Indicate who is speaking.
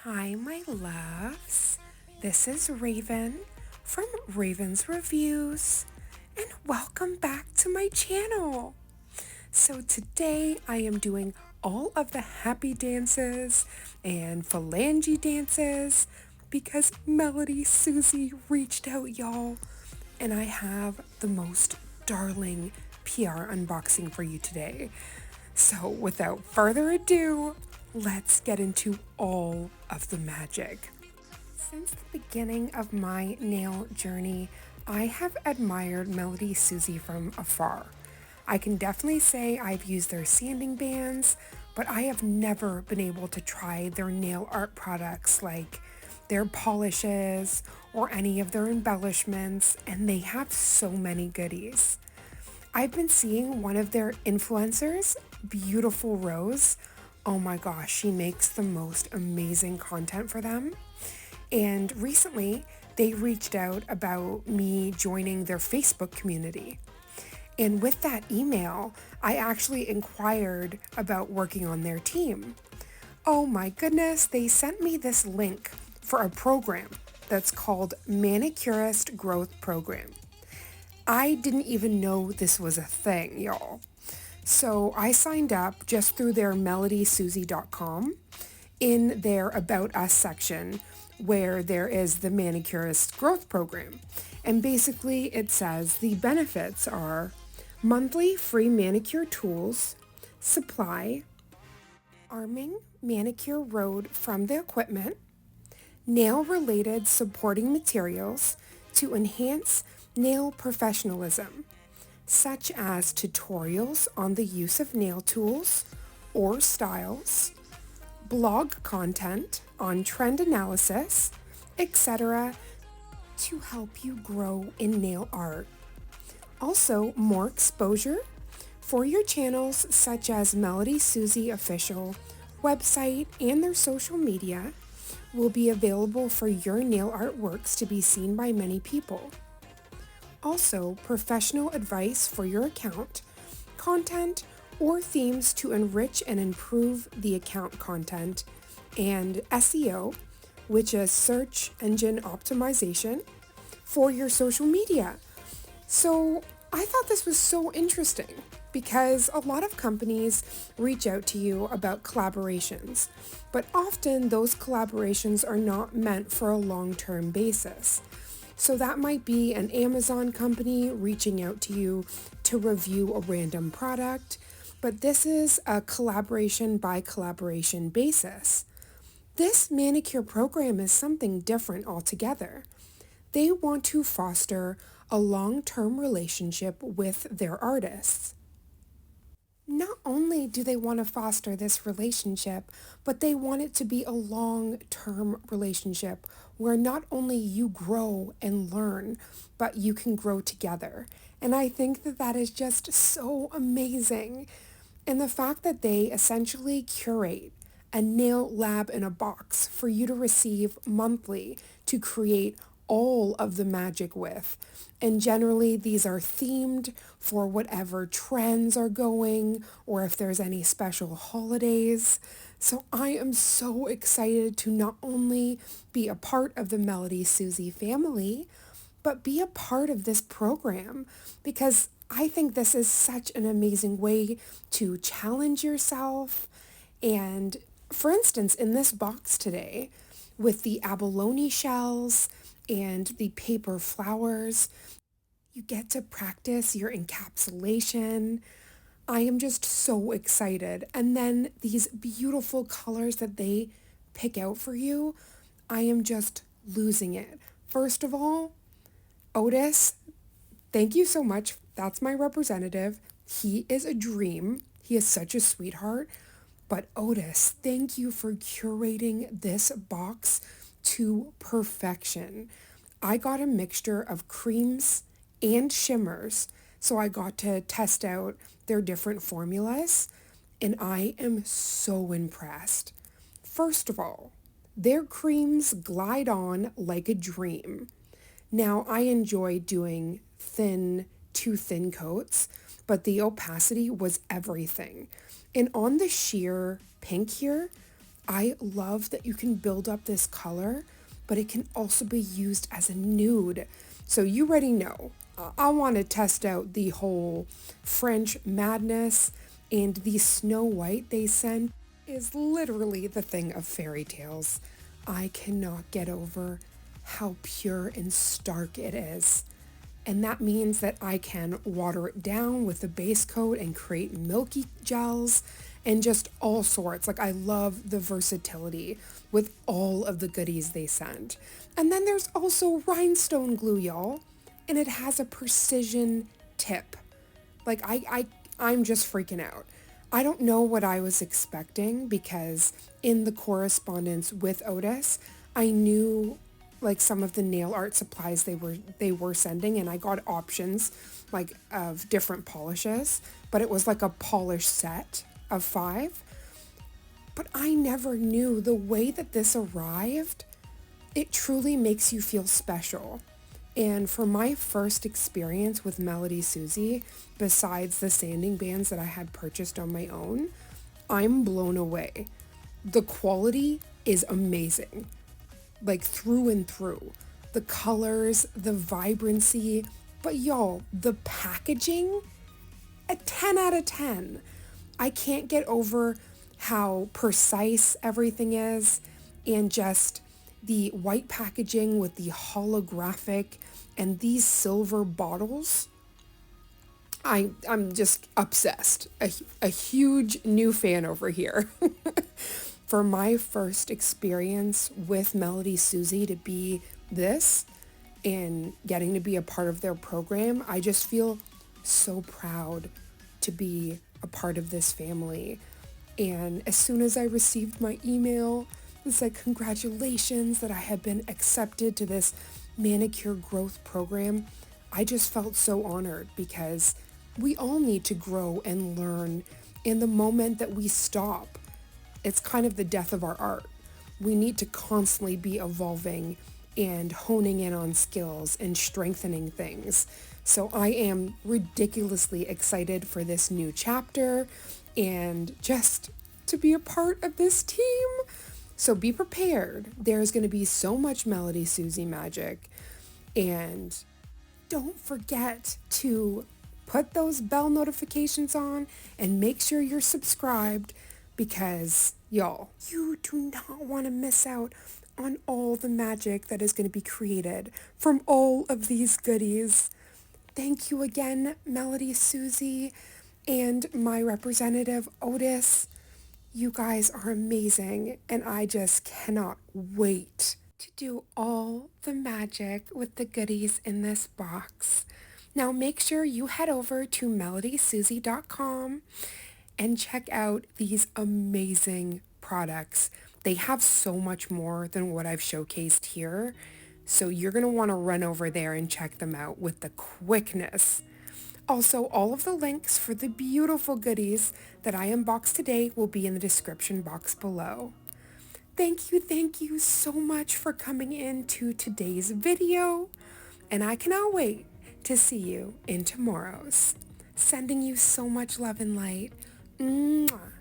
Speaker 1: Hi, my loves. This is Raven from Raven's Reviews, and welcome back to my channel. So today I am doing all of the happy dances and phalange dances because Melody Susie reached out, y'all, and I have the most darling PR unboxing for you today. So without further ado, let's get into all of the magic. Since the beginning of my nail journey, I have admired Melody Susie from afar. I can definitely say I've used their sanding bands, but I have never been able to try their nail art products like their polishes or any of their embellishments, and they have so many goodies. I've been seeing one of their influencers, Beautiful Rose. Oh my gosh, she makes the most amazing content for them. And recently, they reached out about me joining their Facebook community. And with that email, I actually inquired about working on their team. Oh my goodness, they sent me this link for a program that's called Manicurist Growth Program. I didn't even know this was a thing, y'all. So I signed up just through their melodysusie.com in their About Us section where there is the Manicurist Growth Program. And basically it says the benefits are monthly free manicure tools, supply, arming manicure road from the equipment, nail-related supporting materials to enhance nail professionalism, such as tutorials on the use of nail tools or styles, blog content on trend analysis, etc., to help you grow in nail art. Also, more exposure for your channels such as Melody Susie official website and their social media will be available for your nail artworks to be seen by many people. Also, professional advice for your account, content, or themes to enrich and improve the account content, and SEO, which is search engine optimization, for your social media. So I thought this was so interesting because a lot of companies reach out to you about collaborations, but often those collaborations are not meant for a long-term basis. So that might be an Amazon company reaching out to you to review a random product, but this is a collaboration by collaboration basis. This manicure program is something different altogether. They want to foster a long-term relationship with their artists. Not only do they want to foster this relationship, but they want it to be a long-term relationship where not only you grow and learn, but you can grow together. And I think that that is just so amazing. And the fact that they essentially curate a nail lab in a box for you to receive monthly to create all of the magic with. And generally these are themed for whatever trends are going or if there's any special holidays. So I am so excited to not only be a part of the Melody Susie family, but be a part of this program because I think this is such an amazing way to challenge yourself. And for instance, in this box today with the abalone shells and the paper flowers, you get to practice your encapsulation. I am just so excited. And then these beautiful colors that they pick out for you, I am just losing it. First of all, Otis, thank you so much. That's my representative. He is a dream. He is such a sweetheart. But Otis, thank you for curating this box to perfection. I got a mixture of creams and shimmers, so I got to test out their different formulas, and I am so impressed. First of all, their creams glide on like a dream. Now, I enjoy doing too thin coats, but the opacity was everything. And on the sheer pink here, I love that you can build up this color, but it can also be used as a nude. So you already know, I want to test out the whole French madness, and the Snow White they sent is literally the thing of fairy tales. I cannot get over how pure and stark it is. And that means that I can water it down with a base coat and create milky gels and just all sorts. Like, I love the versatility with all of the goodies they sent. And then there's also rhinestone glue, y'all. And it has a precision tip. Like, I'm just freaking out. I don't know what I was expecting, because in the correspondence with Otis, I knew like some of the nail art supplies they were sending, and I got options like of different polishes, but it was like a polish set of 5. But I never knew the way that this arrived. It truly makes you feel special. And for my first experience with Melody Susie, besides the sanding bands that I had purchased on my own, I'm blown away. The quality is amazing, like through and through. The colors, the vibrancy, but y'all, the packaging, a 10 out of 10. I can't get over how precise everything is, and just the white packaging with the holographic and these silver bottles. I'm just obsessed. A huge new fan over here. For my first experience with Melody Susie to be this and getting to be a part of their program, I just feel so proud to be a part of this family. And as soon as I received my email, it said congratulations that I had been accepted to this manicure growth program, I just felt so honored, because we all need to grow and learn. And the moment that we stop, it's kind of the death of our art. We need to constantly be evolving and honing in on skills and strengthening things. So I am ridiculously excited for this new chapter and just to be a part of this team. So be prepared. There's going to be so much Melody Susie magic. And don't forget to put those bell notifications on and make sure you're subscribed, because y'all, you do not want to miss out on all the magic that is going to be created from all of these goodies. Thank you again, Melody Susie and my representative, Otis. You guys are amazing, and I just cannot wait to do all the magic with the goodies in this box. Now make sure you head over to melodysusie.com and check out these amazing products. They have so much more than what I've showcased here, so you're going to want to run over there and check them out with the quickness. Also, all of the links for the beautiful goodies that I unboxed today will be in the description box below. Thank you so much for coming into today's video, and I cannot wait to see you in tomorrow's. Sending you so much love and light. Mwah.